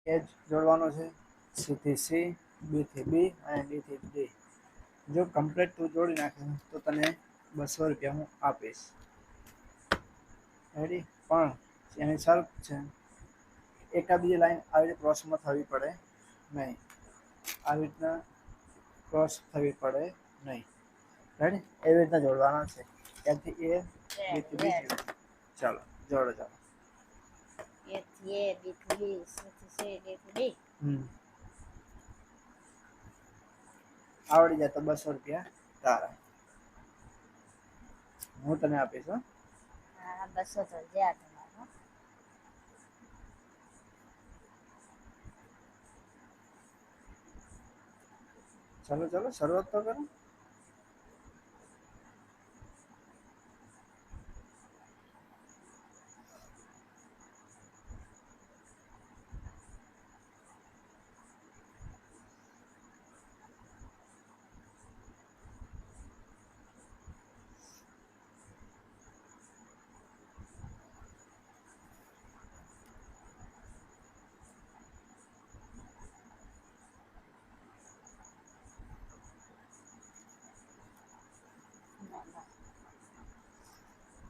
એ જ જોડવાનો છે. સી થી સી, બી થી બી અને ડી થી ડી. જો કમ્પ્લીટ તું જોડી નાખે તો તને 200 રૂપિયા હું આપીશ. રેડી? પણ એની શરત છે એકાદી લાઈન આવી રીતે ક્રોસમાં થવી પડે નહીં. આવી રીતના ક્રોસ થવી પડે નહીં. રેડી? એવી રીતના જોડવાના છે. ત્યાંથી એ, બી થી બી. ચાલો જોડો ચાલો. A થી A, B થી B, C થી C, D થી D. આવડી જાય તો 200 રૂપિયા તારા. હું તને આપીશ. હા 200 તો જ્યાં તમારો. ચાલો ચાલો શરૂઆત તો કરો.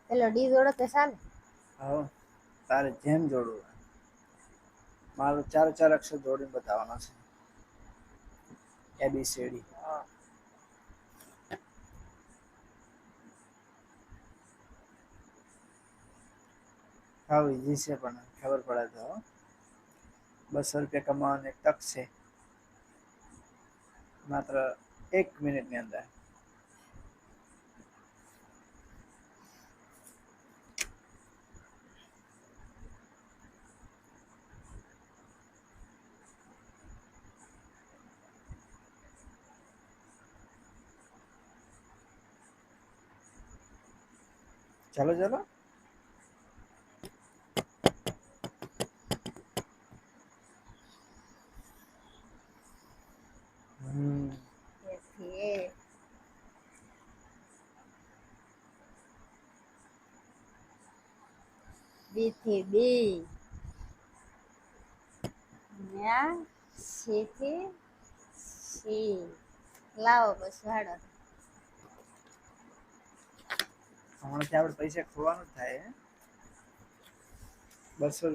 પેલો ડી જોડો તો ચાલે. હા તારે જેમ જોડવું. મારું 4 અક્ષર જોડીને બતાવવાના છે. ABCD. હાવ ઈઝી છે પણ ખબર પડે તો. 200 રૂપિયા કમાવાની એક તક છે. માત્ર 1 મિનિટની અંદર. ચાલો ચાલો. A થી A, B થી B, C થી C. લાવો બસ હાડો. હમણાંથી આપણે પૈસા ખોવાનું જ થાય. 200